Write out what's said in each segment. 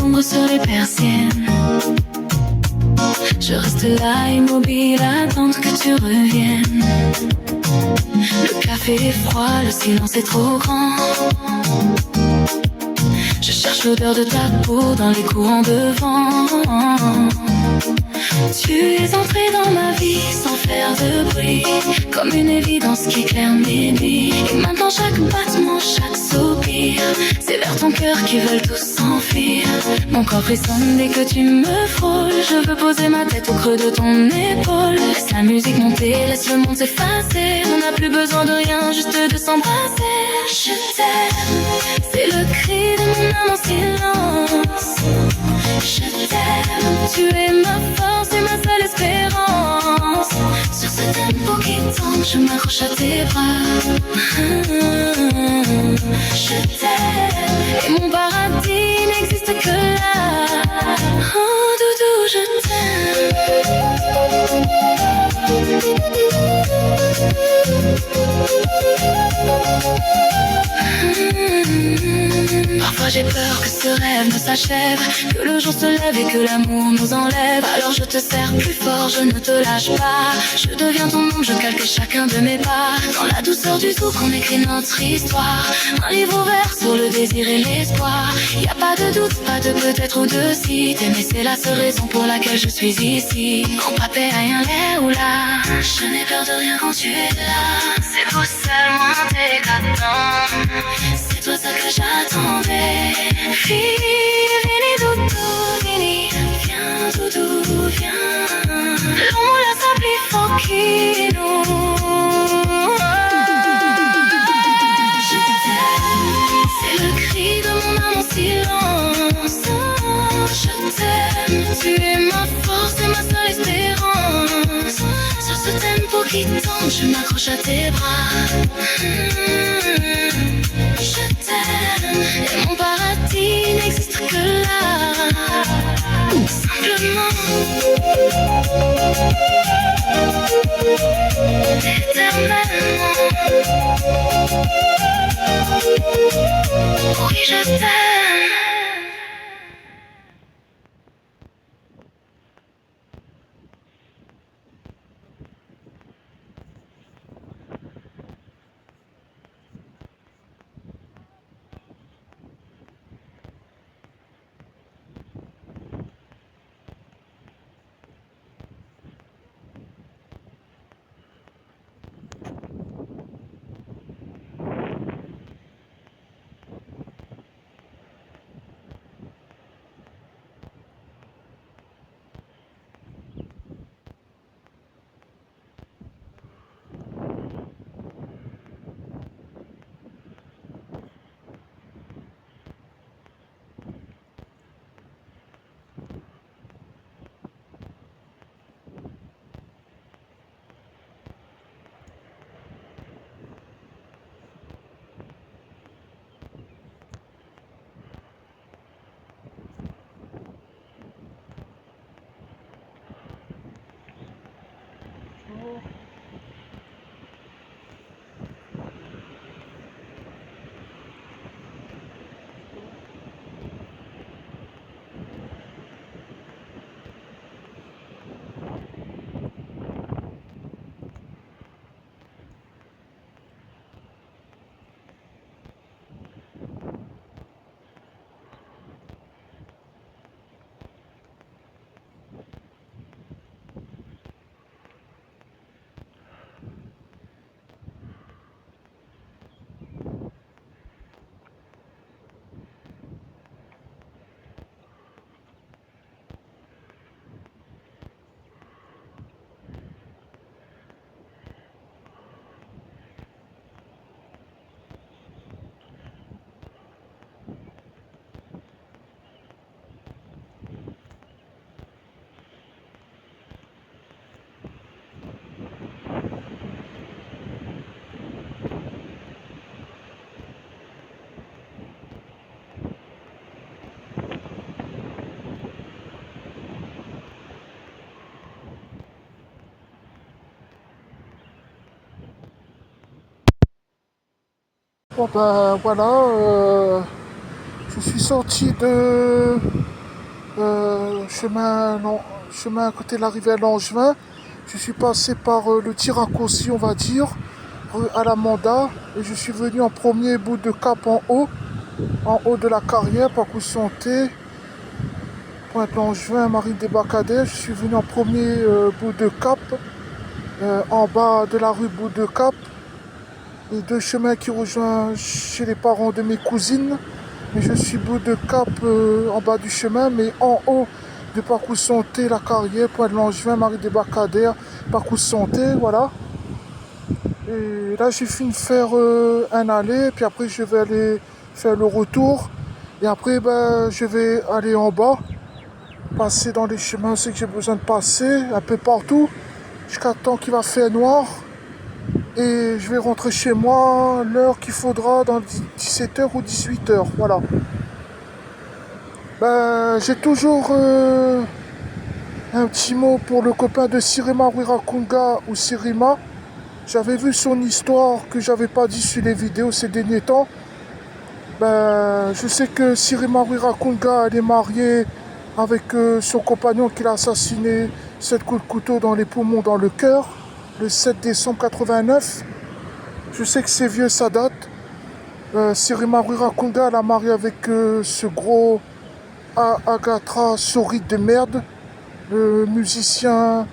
l'ombre sur les persiennes. Je reste là immobile, à attendre que tu reviennes. Le café est froid, le silence est trop grand. Je cherche l'odeur de ta peau dans les courants de vent. Tu es entré dans ma vie sans faire de bruit, comme une évidence qui éclaire mes nuits. Et maintenant chaque battement, chaque soupir, c'est vers ton cœur qu'ils veulent tous s'enfuir. Mon corps frissonne dès que tu me frôles. Je veux poser ma tête au creux de ton épaule. Laisse la musique monter, laisse le monde s'effacer. On n'a plus besoin de rien, juste de s'embrasser. Je t'aime, c'est le cri de mon âme en silence. Je t'aime, tu es ma force et ma seule espérance. Sur ce tempo qui tombe, je m'accroche à tes bras. Je t'aime, et mon paradis n'existe que là. Oh doudou, je Parfois j'ai peur que ce rêve ne s'achève, que le jour se lève et que l'amour nous enlève. Alors je te serre plus fort, je ne te lâche pas. Je deviens ton ombre, je calque chacun de mes pas. Dans la douceur du zouk on écrit notre histoire. Un livre ouvert sur le désir et l'espoir. Y a pas de doute, pas de peut-être ou de si. T'aimer c'est la seule raison pour laquelle je suis ici. Quand papé a un lait ou là, je n'ai peur de rien quand tu es là. C'est vous seulement décadent, c'est toi ça que j'attendais. Vieni doudou, vieni, viens doudou, viens. L'on la s'appuie tranquille. Je t'aime, c'est le cri de mon âme en silence. Je t'aime, tu es ma force et ma seule espérance. Sur ce tempo qui tombe, je m'accroche à tes bras. Je t'aime, et mon paradis n'existe que là. Simplement, éternellement. Oui, je t'aime. Bon ben voilà, je suis sorti de chemin à côté de la rivière Langevin. Je suis passé par le Tiracossi, on va dire, à la Manda. Et je suis venu en premier bout de cap en haut de la carrière, parcours santé, Pointe-Langevin, Marine des Bacadères. Je suis venu en premier bout de cap, en bas de la rue bout de cap. Les deux chemins qui rejoignent chez les parents de mes cousines. Mais je suis bout de cap en bas du chemin, mais en haut de parcours santé, la carrière, Pointe-Langevin, Marie des Bacadères, parcours santé, voilà. Et là, j'ai fini de faire un aller, puis après, je vais aller faire le retour. Et après, ben, je vais aller en bas, passer dans les chemins, c'est que j'ai besoin de passer, un peu partout, jusqu'à temps qu'il va faire noir. Et je vais rentrer chez moi l'heure qu'il faudra, dans 17h ou 18h, voilà. Ben, j'ai toujours un petit mot pour le copain de Sirima Wirakunga ou Sirima. J'avais vu son histoire que j'avais pas dit sur les vidéos ces derniers temps. Ben, je sais que Sirima Wirakunga, elle est mariée avec son compagnon qu'il a assassiné 7 coups de couteau dans les poumons, dans le cœur, le 7 décembre 89. Je sais que c'est vieux, ça date. Sirima Wirakunga, elle a marié avec ce gros Agatra Souride de merde, le musicien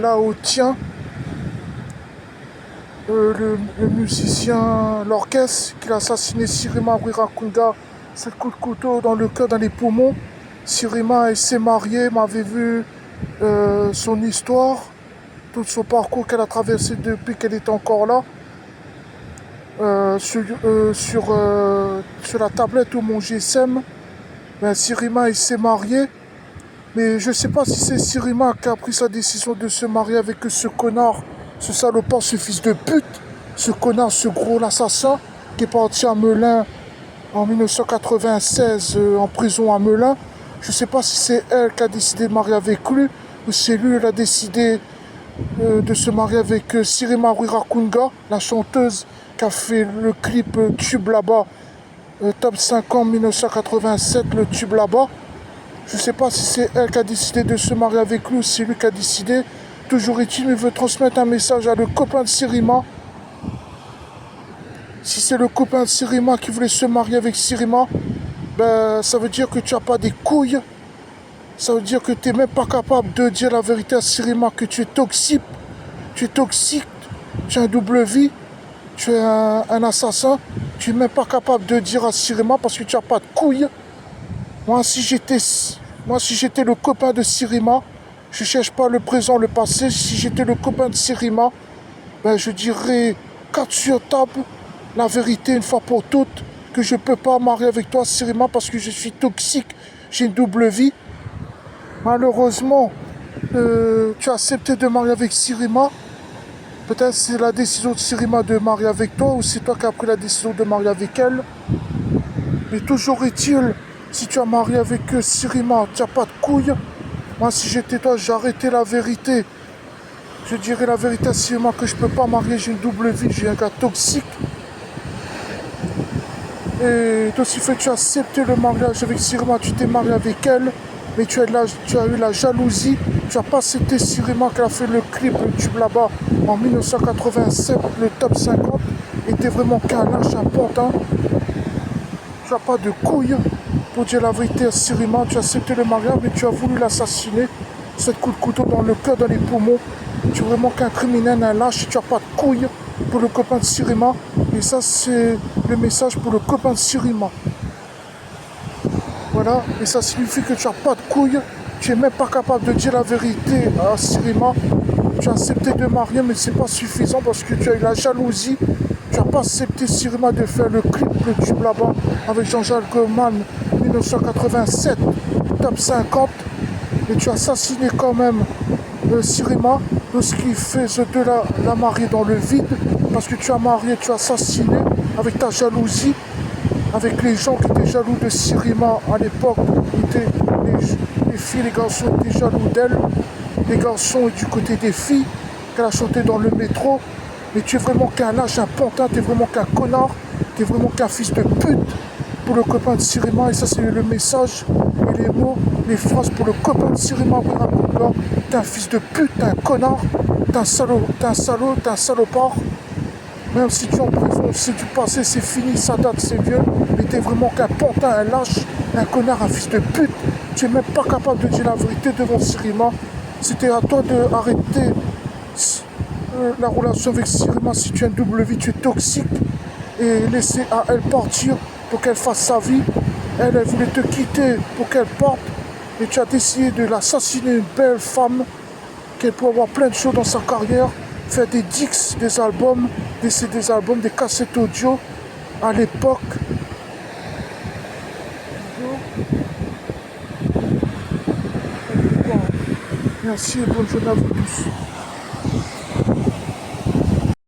laotien, le musicien, l'orchestre qui a assassiné Sirima Wirakunga, 7 coups de couteau dans le cœur, dans les poumons. Sirima, elle s'est mariée, m'avait vu son histoire, tout son parcours qu'elle a traversé depuis qu'elle est encore là. Sur la tablette ou mon GSM, ben, Sirima il s'est marié, mais je sais pas si c'est Sirima qui a pris sa décision de se marier avec ce connard, ce salopard, ce fils de pute, ce connard, ce gros assassin qui est parti à Melun en 1996 en prison à Melun. Je sais pas si c'est elle qui a décidé de marier avec lui ou c'est lui qui a décidé de se marier avec Sirima Wirakunga, la chanteuse qui a fait le clip Tube là-bas, Top 50 1987, le Tube là-bas. Je sais pas si c'est elle qui a décidé de se marier avec lui ou c'est lui qui a décidé. Toujours est-il, il veut transmettre un message à le copain de Sirima. Si c'est le copain de Sirima qui voulait se marier avec Sirima, ben ça veut dire que tu n'as pas des couilles. Ça veut dire que tu n'es même pas capable de dire la vérité à Sirima, que tu es toxique, tu es un double vie, tu es un assassin. Tu n'es même pas capable de dire à Sirima parce que tu n'as pas de couilles. Moi, si j'étais le copain de Sirima, je ne cherche pas le présent, le passé. Si j'étais le copain de Sirima, ben, je dirais 4 sur table, la vérité une fois pour toutes, que je ne peux pas marier avec toi, Sirima, parce que je suis toxique, j'ai une double vie. Malheureusement, tu as accepté de marier avec Sirima. Peut-être c'est la décision de Sirima de marier avec toi, ou c'est toi qui as pris la décision de marier avec elle. Mais toujours est-il, si tu as marié avec Sirima, tu n'as pas de couilles. Moi, si j'étais toi, j'arrêtais la vérité. Je dirais la vérité à Sirima que je ne peux pas marier, j'ai une double vie, j'ai un gars toxique. Et d'aussi fait, tu as accepté le mariage avec Sirima, tu t'es marié avec elle, mais tu as eu la jalousie. Tu n'as pas accepté Sirima qui a fait le clip, le tube là-bas, en 1987, le top 50. Et t'es vraiment qu'un lâche, un pantin. Tu n'as pas de couilles pour dire la vérité à Sirima. Tu as accepté le mariage, mais tu as voulu l'assassiner. 7 coups de couteau dans le cœur, dans les poumons. Tu es vraiment qu'un criminel, un lâche. Tu n'as pas de couilles pour le copain de Sirima. Et ça, c'est le message pour le copain de Sirima. Voilà. Et ça signifie que tu n'as pas de couilles. Tu n'es même pas capable de dire la vérité à Sirima. Tu as accepté de marier, mais c'est pas suffisant parce que tu as eu la jalousie. Tu n'as pas accepté Sirima de faire le clip, le tube là-bas, avec Jean-Jacques Goldman, 1987, top 50. Et tu as assassiné quand même Sirima, de ce qui fait de la marier dans le vide, parce que tu as marié, tu as assassiné avec ta jalousie, avec les gens qui étaient jaloux de Sirima à l'époque, les filles, les garçons étaient jaloux d'elle, les garçons et du côté des filles, qu'elle a chanté dans le métro. Mais tu es vraiment qu'un lâche, un pantin, tu es vraiment qu'un connard, tu es vraiment qu'un fils de pute. pour le copain de Sirima. Et ça, c'est le message et les mots, les phrases pour le copain de Sirima Wirakoula. T'es un fils de pute, t'es un connard, t'es un salaud, t'es un salaud, t'es un salopard. Même si tu es en prison, c'est du passé, c'est fini, ça date, c'est vieux. Mais t'es vraiment qu'un pantin, un lâche, un connard, un fils de pute. Tu es même pas capable de dire la vérité devant Sirima. C'était à toi d'arrêter la relation avec Sirima. Si tu as une double vie, tu es toxique. Et laisser à elle partir pour qu'elle fasse sa vie. Elle voulait te quitter pour qu'elle parte. Et tu as décidé de l'assassiner, une belle femme, qu'elle peut avoir plein de choses dans sa carrière, faire des dix, des albums, des albums, des cassettes audio à l'époque. Merci et bonne journée à vous tous.